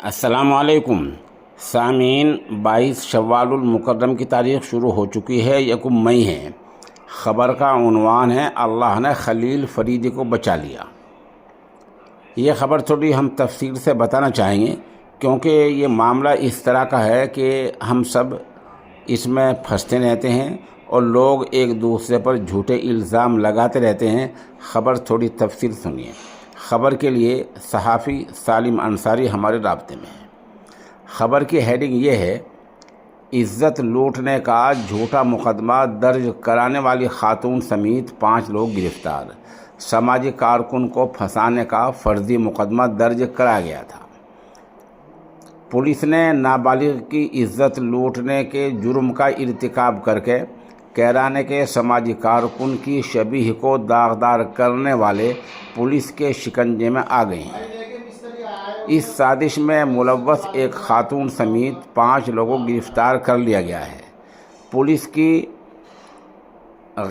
السلام علیکم سامعین، 22 شوال المکرم کی تاریخ شروع ہو چکی ہے، 1 مئی ہے۔ خبر کا عنوان ہے اللہ نے خلیل فریدی کو بچا لیا۔ یہ خبر تھوڑی ہم تفصیل سے بتانا چاہیں گے کیونکہ یہ معاملہ اس طرح کا ہے کہ ہم سب اس میں پھنستے رہتے ہیں اور لوگ ایک دوسرے پر جھوٹے الزام لگاتے رہتے ہیں۔ خبر تھوڑی تفصیل سنیے۔ خبر کے لیے صحافی سالم انصاری ہمارے رابطے میں ہے۔ خبر کی ہیڈنگ یہ ہے: عزت لوٹنے کا جھوٹا مقدمہ درج کرانے والی خاتون سمیت 5 لوگ گرفتار۔ سماجی کارکن کو پھنسانے کا فرضی مقدمہ درج کرایا گیا تھا۔ پولیس نے نابالغ کی عزت لوٹنے کے جرم کا ارتکاب کر کے کیرانے کے سماجی کارکن کی شبیہ کو داغدار کرنے والے پولیس کے شکنجے میں آ گئی ہیں۔ اس سازش میں ملوث ایک خاتون سمیت 5 لوگوں کو گرفتار کر لیا گیا ہے۔ پولیس کی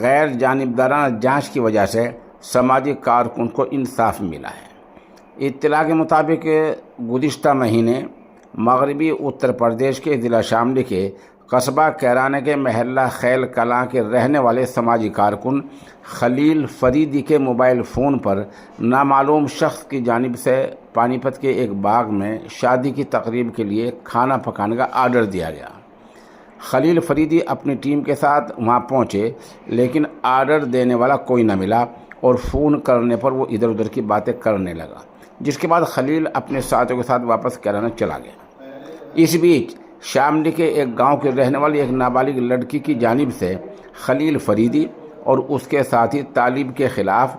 غیر جانبدارانہ جانچ کی وجہ سے سماجی کارکن کو انصاف ملا ہے۔ اطلاع کے مطابق گزشتہ مہینے مغربی اتر پردیش کے ضلع شاملی کے قصبہ کیرانے کے محلہ خیل کلاں کے رہنے والے سماجی کارکن خلیل فریدی کے موبائل فون پر نامعلوم شخص کی جانب سے پانی پت کے ایک باغ میں شادی کی تقریب کے لیے کھانا پکانے کا آرڈر دیا گیا۔ خلیل فریدی اپنی ٹیم کے ساتھ وہاں پہنچے لیکن آرڈر دینے والا کوئی نہ ملا اور فون کرنے پر وہ ادھر ادھر کی باتیں کرنے لگا، جس کے بعد خلیل اپنے ساتھیوں کے ساتھ واپس کیرانے چلا گیا۔ اس بیچ شاملی کے ایک گاؤں کے رہنے والی ایک نابالغ لڑکی کی جانب سے خلیل فریدی اور اس کے ساتھی طالب کے خلاف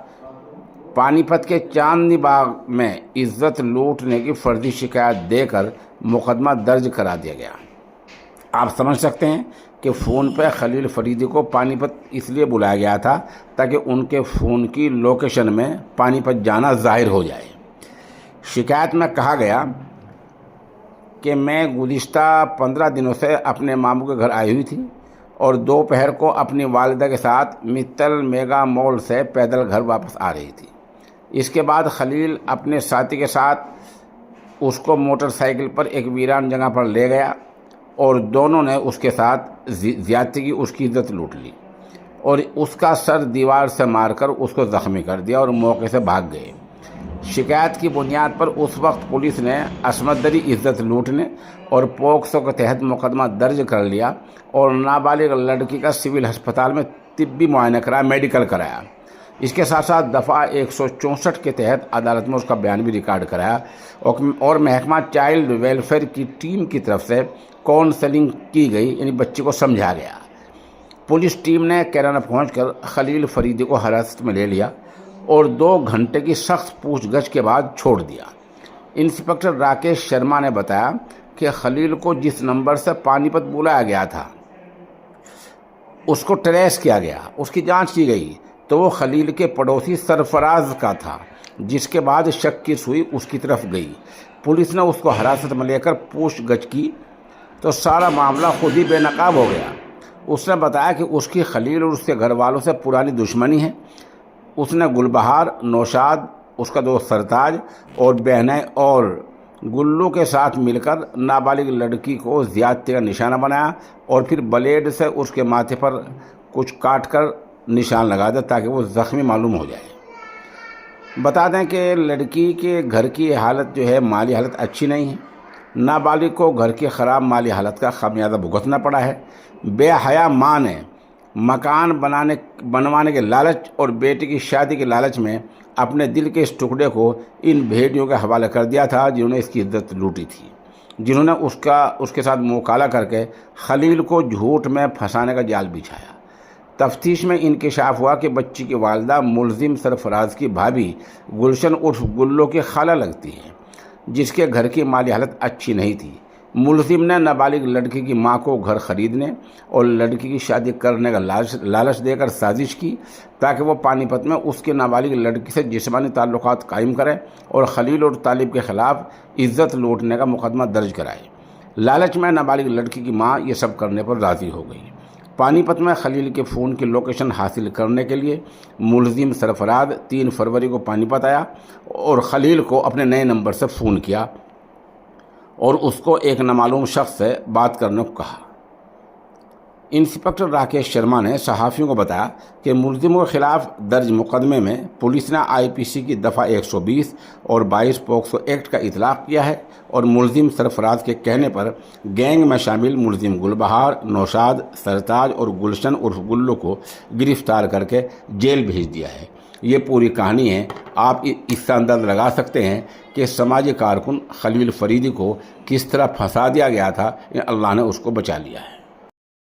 پانی پت کے چاندنی باغ میں عزت لوٹنے کی فرضی شکایت دے کر مقدمہ درج کرا دیا گیا۔ آپ سمجھ سکتے ہیں کہ فون پہ خلیل فریدی کو پانی پت اس لیے بلایا گیا تھا تاکہ ان کے فون کی لوکیشن میں پانی پت جانا ظاہر ہو جائے۔ شکایت میں کہا گیا کہ میں گزشتہ 15 دنوں سے اپنے ماموں کے گھر آئی ہوئی تھی اور دوپہر کو اپنی والدہ کے ساتھ متل میگا مال سے پیدل گھر واپس آ رہی تھی۔ اس کے بعد خلیل اپنے ساتھی کے ساتھ اس کو موٹر سائیکل پر ایک ویران جگہ پر لے گیا اور دونوں نے اس کے ساتھ زیادتی کی، اس کی عزت لوٹ لی اور اس کا سر دیوار سے مار کر اس کو زخمی کر دیا اور موقع سے بھاگ گئے۔ شکایت کی بنیاد پر اس وقت پولیس نے عصمت دری عزت لوٹنے اور پوکسو کے تحت مقدمہ درج کر لیا اور نابالغ لڑکی کا سول ہسپتال میں طبی معائنہ کرایا، میڈیکل کرایا۔ اس کے ساتھ ساتھ دفعہ 164 کے تحت عدالت میں اس کا بیان بھی ریکارڈ کرایا اور محکمہ چائلڈ ویلفیئر کی ٹیم کی طرف سے کونسلنگ کی گئی، یعنی بچی کو سمجھا گیا۔ پولیس ٹیم نے کیرانا پہنچ کر خلیل فریدی کو حراست میں لے لیا اور 2 گھنٹے کی سخت پوچھ گچھ کے بعد چھوڑ دیا۔ انسپکٹر راکیش شرما نے بتایا کہ خلیل کو جس نمبر سے پانی پت بلایا گیا تھا اس کو ٹریس کیا گیا، اس کی جانچ کی گئی تو وہ خلیل کے پڑوسی سرفراز کا تھا، جس کے بعد شک کی سوئی اس کی طرف گئی۔ پولیس نے اس کو حراست میں لے کر پوچھ گچھ کی تو سارا معاملہ خود ہی بے نقاب ہو گیا۔ اس نے بتایا کہ اس کی خلیل اور اس کے گھر والوں سے پرانی دشمنی ہے۔ اس نے گلبہار، نوشاد، اس کا دوست سرتاج اور بہنیں اور گلو کے ساتھ مل کر نابالغ لڑکی کو زیادتی کا نشانہ بنایا اور پھر بلیڈ سے اس کے ماتھے پر کچھ کاٹ کر نشان لگا دیا تاکہ وہ زخمی معلوم ہو جائے۔ بتا دیں کہ لڑکی کے گھر کی حالت جو ہے، مالی حالت اچھی نہیں ہے۔ نابالغ کو گھر کی خراب مالی حالت کا خمیازہ بھگتنا پڑا ہے۔ بے حیا ماں نے مکان بنوانے کے لالچ اور بیٹی کی شادی کے لالچ میں اپنے دل کے اس ٹکڑے کو ان بھیڑیوں کے حوالے کر دیا تھا جنہوں نے اس کی عزت لوٹی تھی، جنہوں نے اس کے ساتھ موکالا کر کے خلیل کو جھوٹ میں پھنسانے کا جال بچھایا۔ تفتیش میں انکشاف ہوا کہ بچی کی والدہ ملزم سرفراز کی بھابھی گلشن عرف گلو کی خالہ لگتی ہے، جس کے گھر کی مالی حالت اچھی نہیں تھی۔ ملزم نے نابالغ لڑکی کی ماں کو گھر خریدنے اور لڑکی کی شادی کرنے کا لالچ دے کر سازش کی تاکہ وہ پانی پت میں اس کے نابالغ لڑکی سے جسمانی تعلقات قائم کرے اور خلیل اور طالب کے خلاف عزت لوٹنے کا مقدمہ درج کرائے۔ لالچ میں نابالغ لڑکی کی ماں یہ سب کرنے پر راضی ہو گئی۔ پانی پت میں خلیل کے فون کی لوکیشن حاصل کرنے کے لیے ملزم سرفراز 3 فروری کو پانی پت آیا اور خلیل کو اپنے نئے نمبر سے فون کیا اور اس کو ایک نامعلوم شخص سے بات کرنے کو کہا۔ انسپکٹر راکیش شرما نے صحافیوں کو بتایا کہ ملزموں کے خلاف درج مقدمے میں پولیس نے IPC کی دفعہ 120 اور 22 پوکسو ایکٹ کا اطلاق کیا ہے اور ملزم سرفراز کے کہنے پر گینگ میں شامل ملزم گلبہار، نوشاد، سرتاج اور گلشن عرف گلو کو گرفتار کر کے جیل بھیج دیا ہے۔ یہ پوری کہانی ہے۔ آپ اس سے اندازہ لگا سکتے ہیں کہ سماجی کارکن خلیل فریدی کو کس طرح پھنسا دیا گیا تھا، اللہ نے اس کو بچا لیا ہے۔